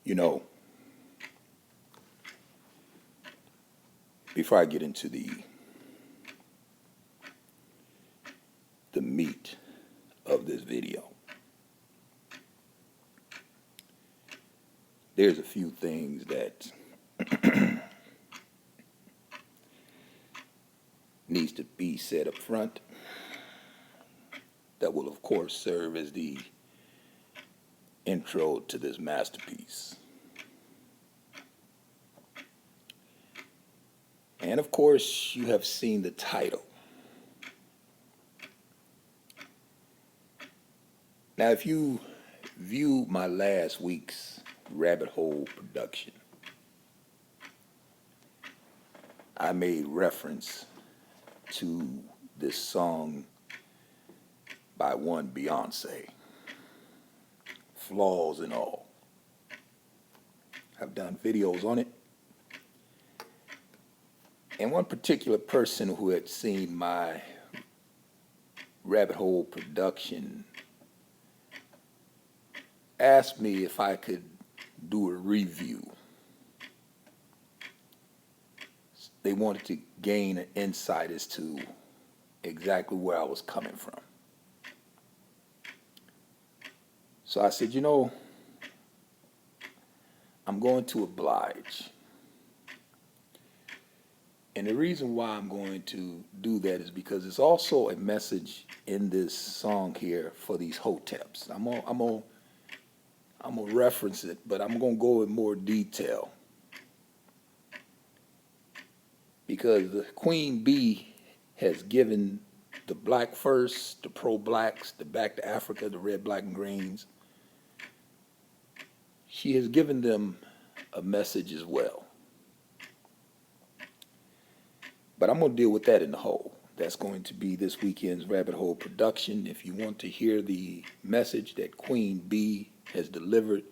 You know, before I get into the meat of this video, there's a few things that needs to be said up front that will, of course, serve as the intro to this masterpiece. And of course, you have seen the title. Now, if you view my last week's Rabbit Hole production, I made reference to this song by one Beyonce, Flaws and All. I've done videos on it. And one particular person who had seen my Rabbit Hole production asked me if I could do a review. They wanted to gain an insight as to exactly where I was coming from. So I said, I'm going to oblige. And the reason why I'm going to do that is because there's also a message in this song here for these hoteps. I'm gonna reference it, but I'm gonna go in more detail because the Queen Bee has given the Black First, the pro-blacks, the Back to Africa, the red, black, and greens. She has given them a message as well. But I'm going to deal with that in the whole. That's going to be this weekend's Rabbit Hole production. If you want to hear the message that Queen Bee has delivered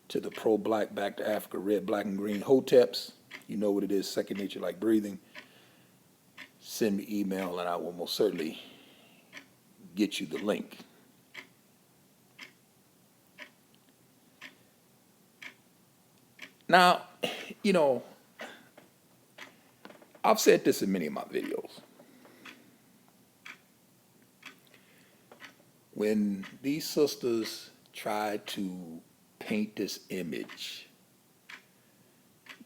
to the pro-black, Back to Africa, red, black, and green hoteps, you know what it is, second nature like breathing, send me email and I will most certainly get you the link. Now, I've said this in many of my videos. When these sisters try to paint this image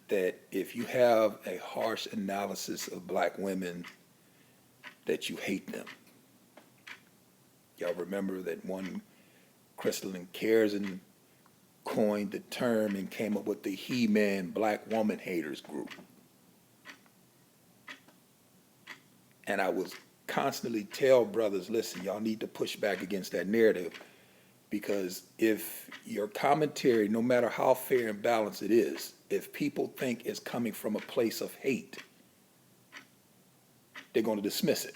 that if you have a harsh analysis of black women, that you hate them. Y'all remember that one Crystalline Kierzan coined the term and came up with the He-Man Black Woman Haters group. And I was constantly tell brothers, listen, y'all need to push back against that narrative because if your commentary, no matter how fair and balanced it is, if people think it's coming from a place of hate, they're going to dismiss it.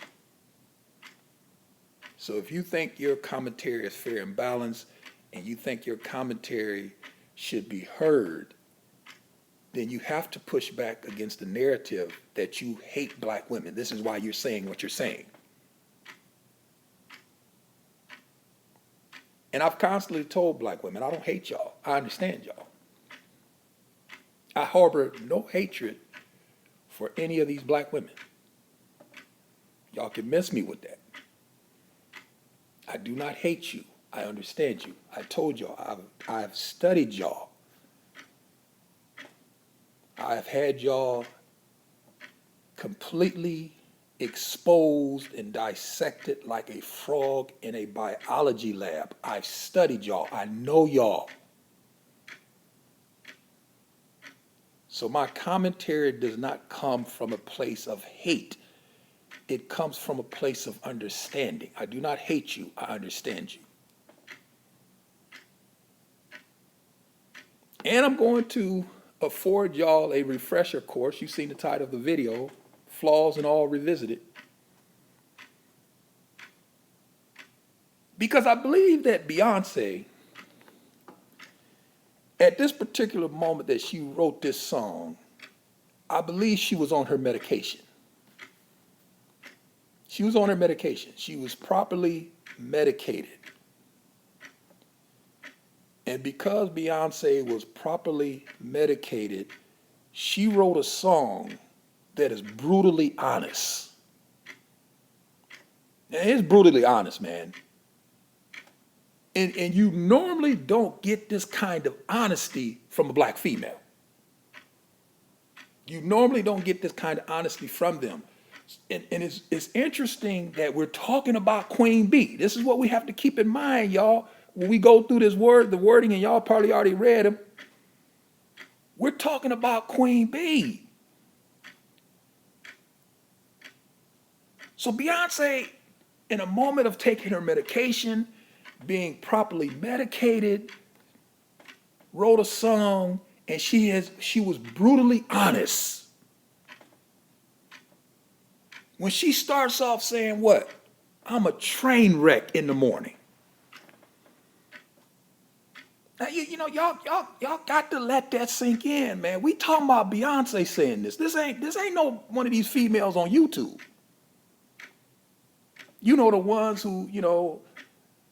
So if you think your commentary is fair and balanced and you think your commentary should be heard, then you have to push back against the narrative that you hate black women. This is why you're saying what you're saying. And I've constantly told black women, I don't hate y'all. I understand y'all. I harbor no hatred for any of these black women. Y'all can miss me with that. I do not hate you. I understand you. I told y'all, I've studied y'all. I've had y'all completely exposed and dissected like a frog in a biology lab. I've studied y'all. I know y'all. So my commentary does not come from a place of hate. It comes from a place of understanding. I do not hate you. I understand you. And I'm going to afford y'all a refresher course. You've seen the title of the video, Flaws and All Revisited. Because I believe that Beyonce, at this particular moment that she wrote this song, I believe she was on her medication. She was on her medication. She was properly medicated. And because Beyonce was properly medicated, she wrote a song that is brutally honest. And it's brutally honest, man. And you normally don't get this kind of honesty from a black female. You normally don't get this kind of honesty from them. And it's interesting that we're talking about Queen B. This is what we have to keep in mind, y'all. When we go through this the wording, and y'all probably already read them, we're talking about Queen B. So Beyonce, in a moment of taking her medication, being properly medicated, wrote a song, and she was brutally honest. When she starts off saying what? I'm a train wreck in the morning. Now, you know, y'all got to let that sink in, man. We talking about Beyonce saying this. This ain't no one of these females on YouTube. You know, the ones who, you know,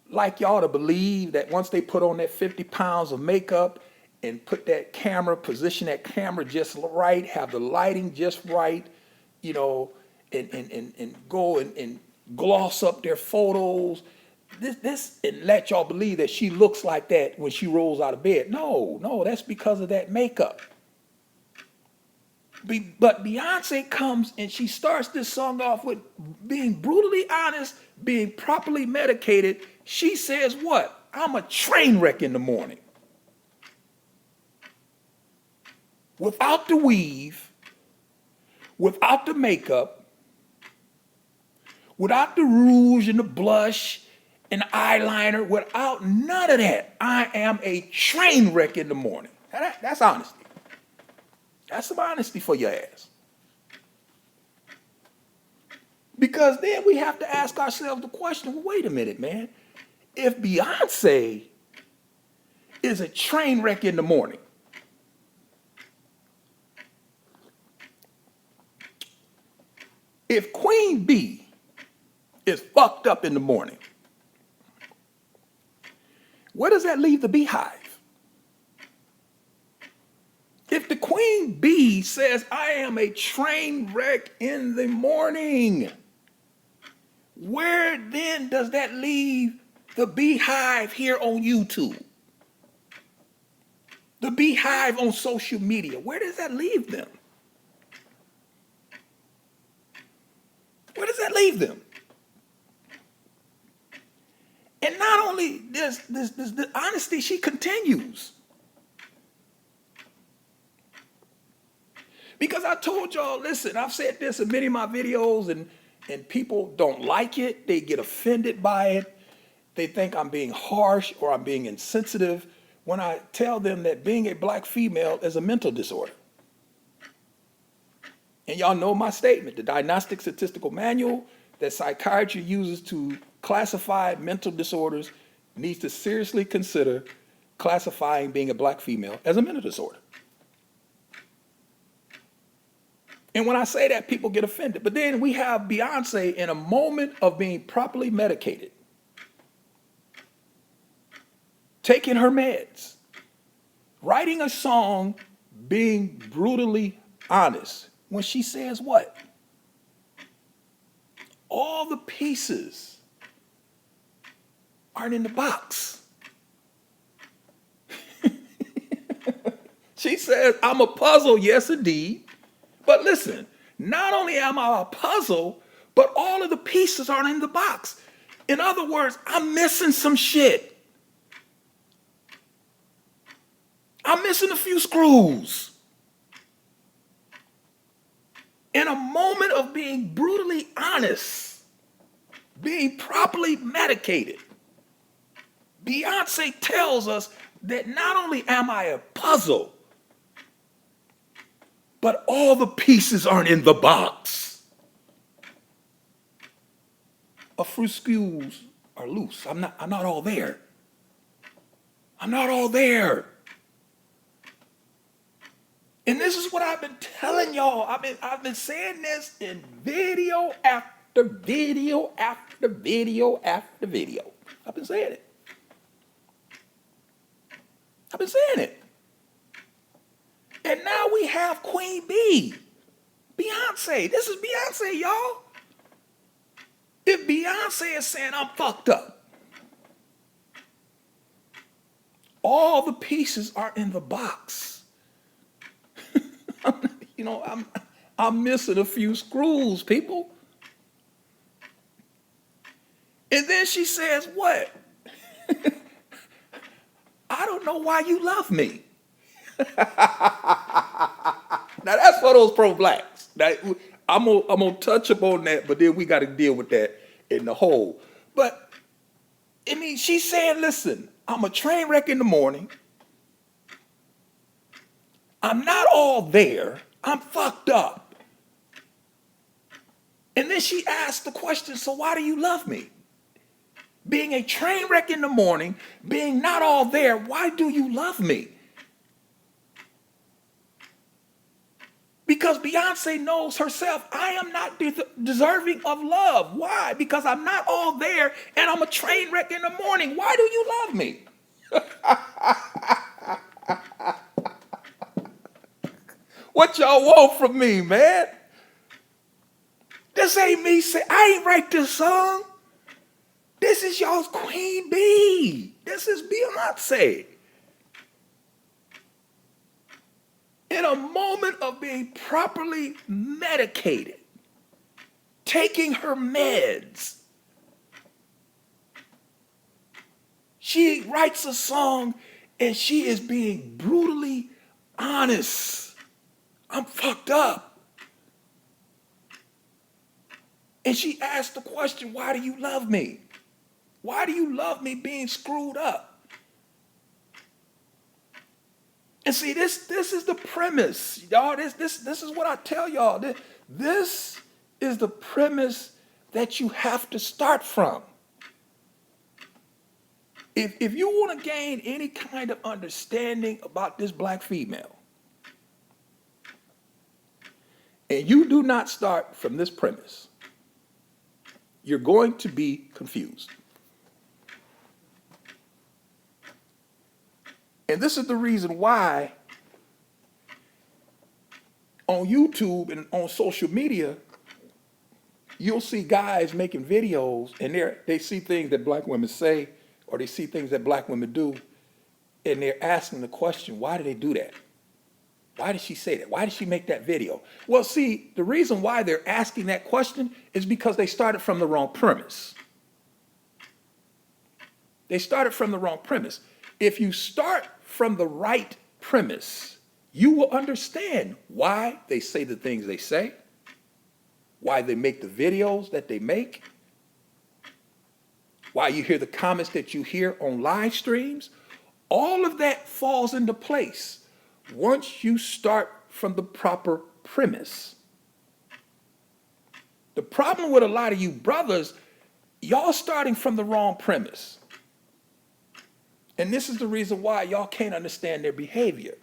like y'all to believe that once they put on that 50 pounds of makeup and put that camera, position that camera just right, have the lighting just right, you know, and go and gloss up their photos, this and let y'all believe that she looks like that when she rolls out of bed. No, that's because of that makeup. But Beyonce comes and she starts this song off with being brutally honest, being properly medicated. She says what? I'm a train wreck in the morning. Without the weave, without the makeup, without the rouge and the blush and the eyeliner, without none of that, I am a train wreck in the morning. That's honesty. That's some honesty for your ass. Because then we have to ask ourselves the question, well, wait a minute, man. If Beyonce is a train wreck in the morning, if Queen B is fucked up in the morning, where does that leave the Beehive? If the Queen Bee says, I am a train wreck in the morning, where then does that leave the Beehive here on YouTube? The Beehive on social media, where does that leave them? Where does that leave them? And not only this the honesty, she continues. Because I told y'all, listen, I've said this in many of my videos, and people don't like it. They get offended by it. They think I'm being harsh or I'm being insensitive when I tell them that being a black female is a mental disorder. And y'all know my statement, the Diagnostic Statistical Manual that psychiatry uses to classify mental disorders needs to seriously consider classifying being a black female as a mental disorder. And when I say that, people get offended. But then we have Beyonce in a moment of being properly medicated, taking her meds, writing a song, being brutally honest, when she says what? All the pieces aren't in the box. She says, I'm a puzzle, yes indeed. But listen, not only am I a puzzle, but all of the pieces aren't in the box. In other words, I'm missing some shit. I'm missing a few screws. In a moment of being brutally honest, being properly medicated, Beyonce tells us that not only am I a puzzle, but all the pieces aren't in the box. A few screws are loose. I'm not all there. I'm not all there. And this is what I've been telling y'all. I've been saying this in video after video after video after video. I've been saying it. I've been saying it. And now we have Queen B, Beyonce. This is Beyonce, y'all. If Beyonce is saying I'm fucked up, all the pieces are in the box. I'm missing a few screws, people. And then she says, what? I don't know why you love me. Now that's for those pro-blacks. Now, I'm gonna touch upon that, but then we got to deal with that in the whole. But I mean, she's saying, listen, I'm a train wreck in the morning. I'm not all there. I'm fucked up. And then she asked the question, so why do you love me? Being a train wreck in the morning, being not all there, why do you love me? Because Beyonce knows herself, I am not deserving of love. Why? Because I'm not all there and I'm a train wreck in the morning. Why do you love me? What y'all want from me, man? This ain't me say I ain't write this song. This is y'all's Queen B. This is Beyonce. In a moment of being properly medicated, taking her meds, she writes a song and she is being brutally honest. I'm fucked up. And she asked the question, why do you love me? Why do you love me being screwed up? And see, this is the premise, y'all. This is what I tell y'all. This is the premise that you have to start from. If you want to gain any kind of understanding about this black female, and you do not start from this premise, you're going to be confused. And this is the reason why on YouTube and on social media, you'll see guys making videos and they see things that black women say or they see things that black women do, and they're asking the question, why did they do that? Why did she say that? Why did she make that video? Well, see, the reason why they're asking that question is because they started from the wrong premise. They started from the wrong premise. If you start from the right premise, you will understand why they say the things they say, why they make the videos that they make, why you hear the comments that you hear on live streams. All of that falls into place once you start from the proper premise. The problem with a lot of you brothers, y'all starting from the wrong premise. And this is the reason why y'all can't understand their behavior.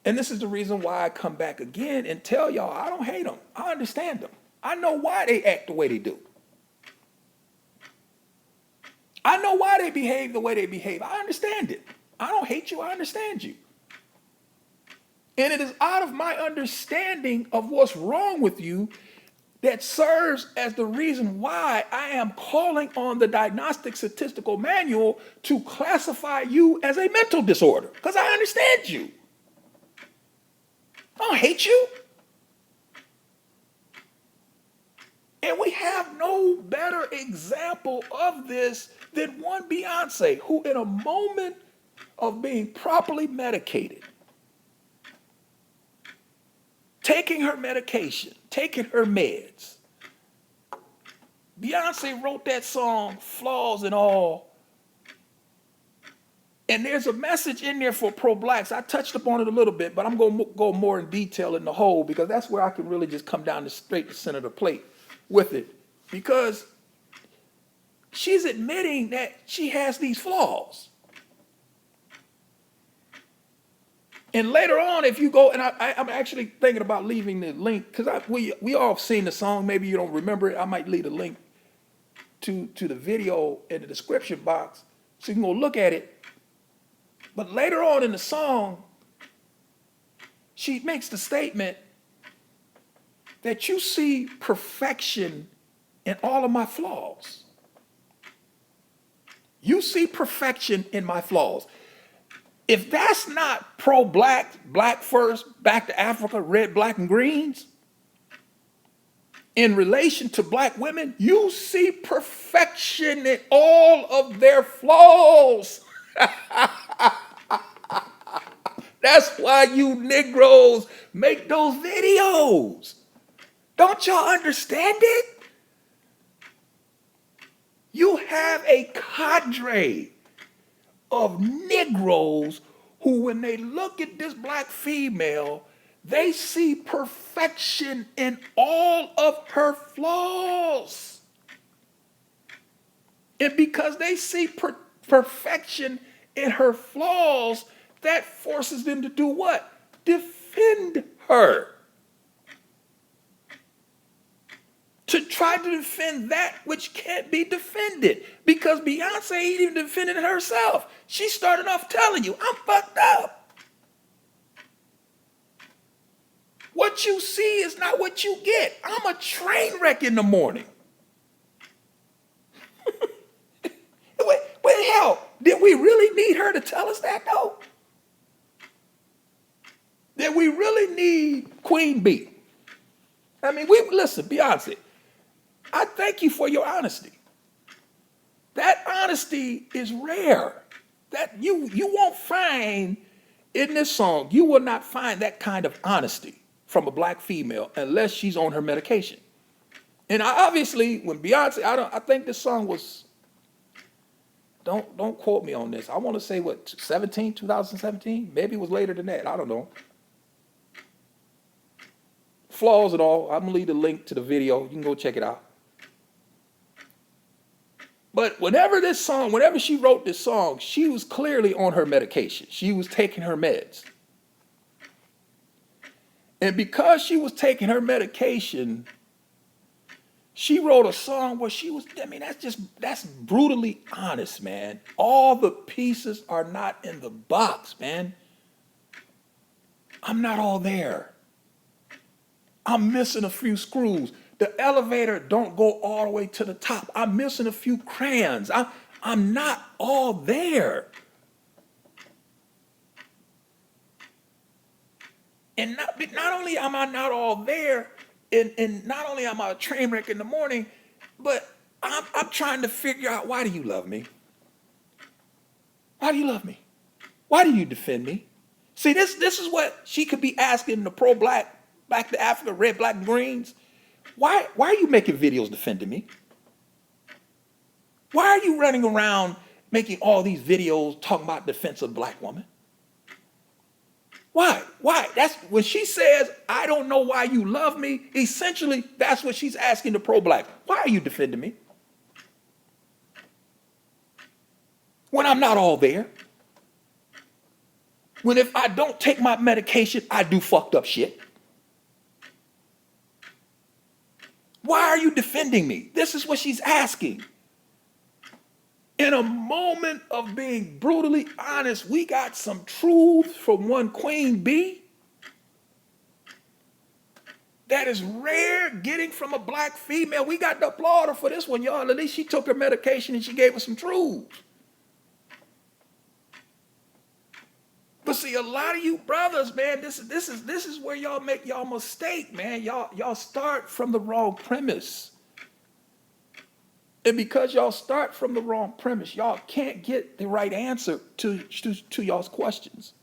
And this is the reason why I come back again and tell y'all I don't hate them. I understand them. I know why they act the way they do. I know why they behave the way they behave. I understand it. I don't hate you. I understand you. And it is out of my understanding of what's wrong with you that serves as the reason why I am calling on the Diagnostic Statistical Manual to classify you as a mental disorder, because I understand you. I don't hate you. And we have no better example of this than one Beyonce, who in a moment of being properly medicated, taking her medication, taking her meds. Beyonce wrote that song, Flaws and All. And there's a message in there for pro-blacks. I touched upon it a little bit, but I'm going to go more in detail in the whole, because that's where I can really just come down to straight to center of the plate with it. Because she's admitting that she has these flaws. And later on, if you go, and I'm actually thinking about leaving the link, because we all have seen the song. Maybe you don't remember it. I might leave a link to the video in the description box so you can go look at it. But later on in the song, she makes the statement that you see perfection in all of my flaws. You see perfection in my flaws. If that's not pro-black, black first, back to Africa, red, black, and greens, in relation to black women, you see perfection in all of their flaws. That's why you Negroes make those videos. Don't y'all understand it? You have a cadre of Negroes who, when they look at this black female, they see perfection in all of her flaws. And because they see perfection in her flaws, that forces them to do what? Defend her. To try to defend that which can't be defended. Because Beyonce ain't even defending it herself. She started off telling you, I'm fucked up. What you see is not what you get. I'm a train wreck in the morning. Wait, hell, did we really need her to tell us that though? Did we really need Queen B? I mean, listen, Beyonce, I thank you for your honesty. That honesty is rare. That you won't find in this song, you will not find that kind of honesty from a black female unless she's on her medication. And obviously, when Beyonce, I think this song was, don't quote me on this. I want to say what, 2017? Maybe it was later than that. I don't know. Flaws and all. I'm gonna leave the link to the video. You can go check it out. But whenever she wrote this song, she was clearly on her medication. She was taking her meds. And because she was taking her medication, she wrote a song where she was, I mean, that's brutally honest, man. All the pieces are not in the box, man. I'm not all there. I'm missing a few screws. The elevator don't go all the way to the top. I'm missing a few crayons. I'm not all there. And not only am I not all there, and not only am I a train wreck in the morning, but I'm trying to figure out, why do you love me? Why do you love me? Why do you defend me? See, this is what she could be asking the pro-black, back to Africa, red, black, and greens. Why are you making videos defending me? Why are you running around making all these videos talking about defense of black woman? Why? That's when she says, I don't know why you love me. Essentially, that's what she's asking the pro-black. Why are you defending me? When I'm not all there. When if I don't take my medication, I do fucked up shit. Why are you defending me? This is what she's asking. In a moment of being brutally honest, we got some truth from one Queen B that is rare getting from a black female. We got to applaud her for this one, y'all. At least she took her medication and she gave us some truth. But see, a lot of you brothers, man, this is where y'all make y'all mistake, man. Y'all start from the wrong premise. And because y'all start from the wrong premise, y'all can't get the right answer to y'all's questions.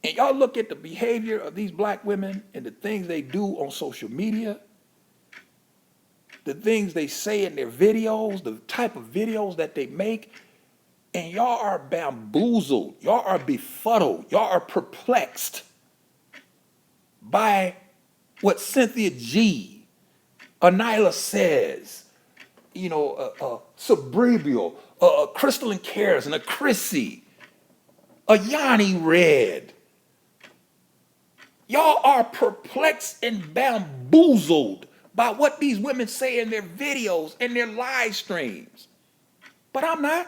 And y'all look at the behavior of these black women and the things they do on social media, the things they say in their videos, the type of videos that they make, and y'all are bamboozled, y'all are befuddled, y'all are perplexed by what Cynthia G, Anila says, Cerebral, Crystalline Cares, and a Chrissy, a Yanni Red. Y'all are perplexed and bamboozled by what these women say in their videos and their live streams. But I'm not.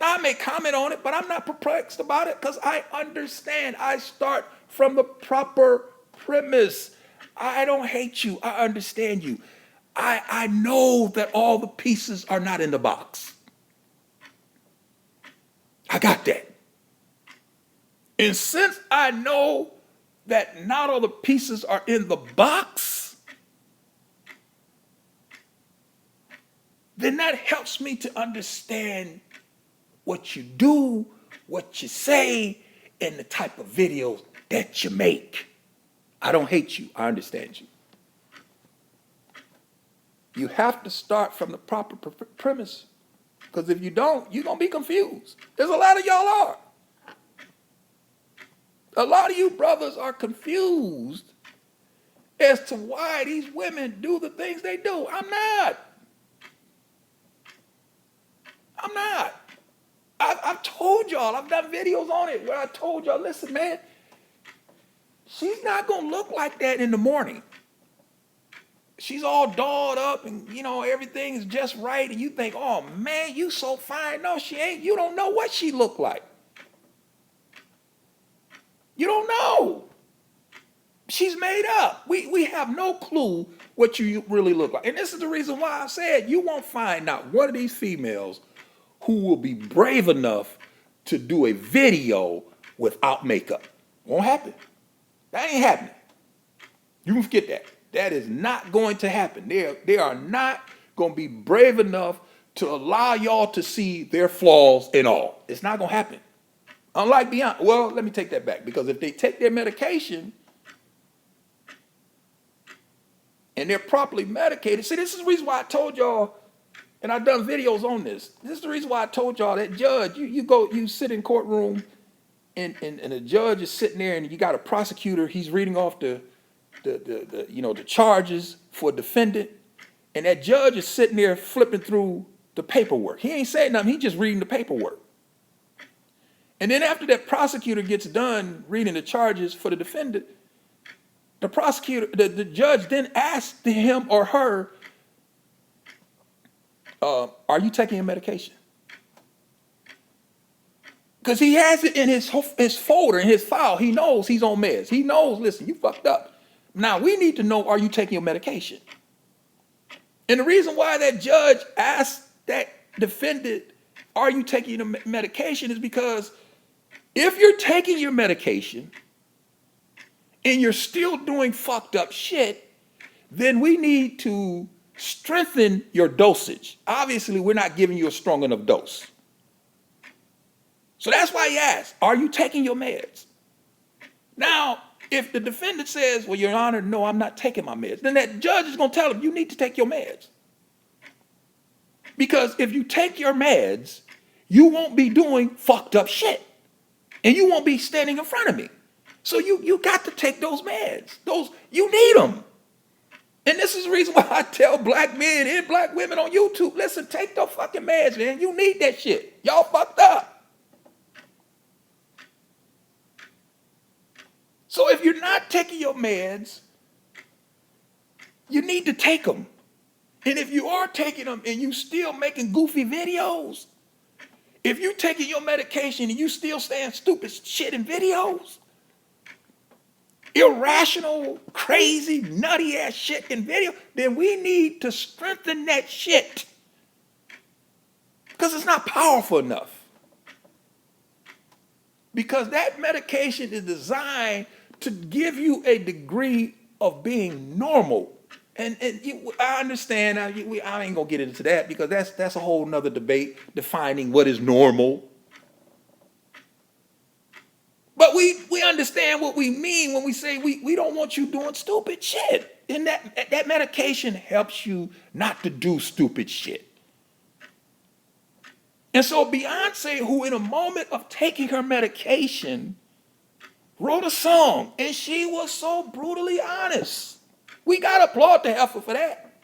I may comment on it, but I'm not perplexed about it because I understand. I start from the proper premise. I don't hate you. I understand you. I know that all the pieces are not in the box. I got that. And since I know that not all the pieces are in the box, then that helps me to understand what you do, what you say, and the type of videos that you make. I don't hate you. I understand you. You have to start from the proper premise, because if you don't, you're going to be confused. There's a lot of y'all are. A lot of you brothers are confused as to why these women do the things they do. I'm not. I've told y'all, I've done videos on it where I told y'all, listen, man, she's not going to look like that in the morning. She's all dolled up and, everything is just right. And you think, oh, man, you so fine. No, she ain't. You don't know what she looked like. You don't know. She's made up. We have no clue what you really look like. And this is the reason why I said you won't find not one of these females who will be brave enough to do a video without makeup. Won't happen. That ain't happening. You can forget that. That is not going to happen. They are not going to be brave enough to allow y'all to see their flaws and all. It's not going to happen. Unlike Beyonce. Well, let me take that back. Because if they take their medication and they're properly medicated. See, this is the reason why I told y'all, and I've done videos on this. This is the reason why I told y'all that judge, you sit in courtroom and the judge is sitting there and you got a prosecutor, he's reading off the charges for a defendant, and that judge is sitting there flipping through the paperwork. He ain't saying nothing, he's just reading the paperwork. And then after that prosecutor gets done reading the charges for the defendant, the judge then asks him or her, are you taking your medication? Because he has it in his folder, in his file. He knows he's on meds. He knows, listen, you fucked up. Now, we need to know, are you taking your medication? And the reason why that judge asked that defendant, are you taking your medication, is because if you're taking your medication and you're still doing fucked up shit, then we need to strengthen your dosage. Obviously, we're not giving you a strong enough dose. So that's why he asked, are you taking your meds? Now, if the defendant says, well, Your Honor, no, I'm not taking my meds, then that judge is going to tell him, you need to take your meds. Because if you take your meds, you won't be doing fucked up shit. And you won't be standing in front of me. So you got to take those meds. You need them. And this is the reason why I tell black men and black women on YouTube, listen, take those fucking meds, man. You need that shit. Y'all fucked up. So if you're not taking your meds, you need to take them. And if you are taking them and you still making goofy videos, if you're taking your medication and you still saying stupid shit in videos, irrational, crazy, nutty ass shit in video, then we need to strengthen that shit. Because it's not powerful enough. Because that medication is designed to give you a degree of being normal. And I understand, I ain't gonna get into that because that's a whole nother debate, defining what is normal. But we understand what we mean when we say we don't want you doing stupid shit. And that medication helps you not to do stupid shit. And so Beyonce, who in a moment of taking her medication, wrote a song, and she was so brutally honest. We got to applaud the heifer for that,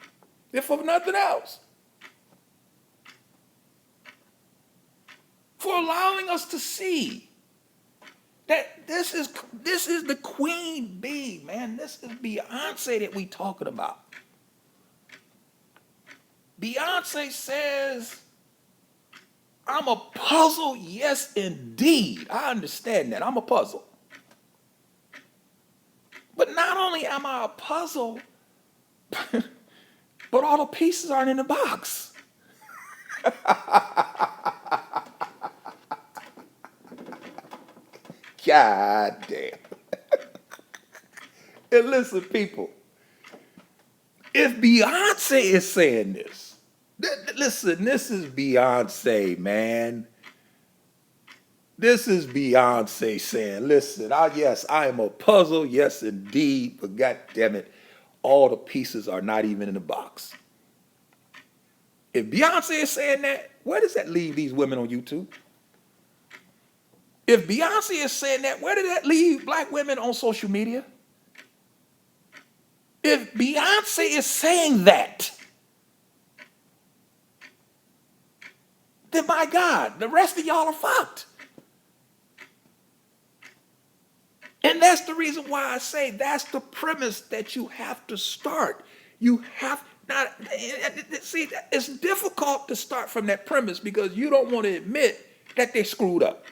if for nothing else. For allowing us to see that this is the queen bee, man. This is Beyonce that we talking about. Beyonce says I'm a puzzle, yes, indeed. I understand that. I'm a puzzle. But not only am I a puzzle, but all the pieces aren't in the box. God damn. And listen, people, if Beyonce is saying this, listen, this is Beyonce, man. This is Beyonce saying, listen, yes, I am a puzzle, yes, indeed, but God damn it, all the pieces are not even in the box. If Beyonce is saying that, where does that leave these women on YouTube? If Beyonce is saying that, where did that leave black women on social media? If Beyonce is saying that, then my God, the rest of y'all are fucked. And that's the reason why I say that's the premise that you have to start. You have not, see, it's difficult to start from that premise because you don't want to admit that they screwed up.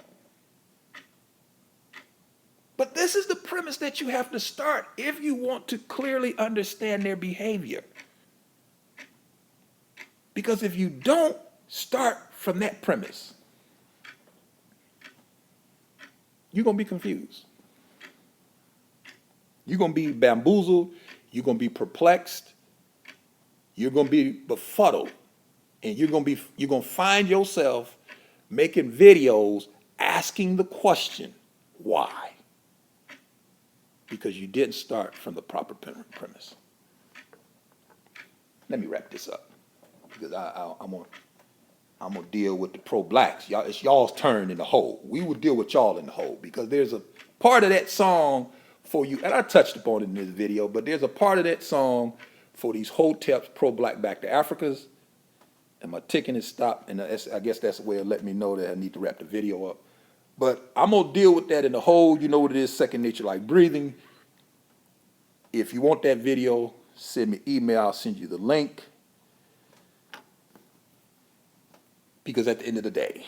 But this is the premise that you have to start if you want to clearly understand their behavior. Because if you don't start from that premise, you're going to be confused. You're going to be bamboozled. You're going to be perplexed. You're going to be befuddled. And you're going to find yourself making videos asking the question, why? Because you didn't start from the proper premise. Let me wrap this up because I'm gonna deal with the pro-blacks. Y'all, it's y'all's turn in the hole. We will deal with y'all in the hole because there's a part of that song for you, and I touched upon it in this video, but there's a part of that song for these hoteps pro-black back to Africans, and my ticking is stopped, and I guess that's a way of letting me know that I need to wrap the video up. But I'm gonna deal with that in the hole. You know what it is, second nature like breathing. If you want that video, send me an email, I'll send you the link. Because at the end of the day,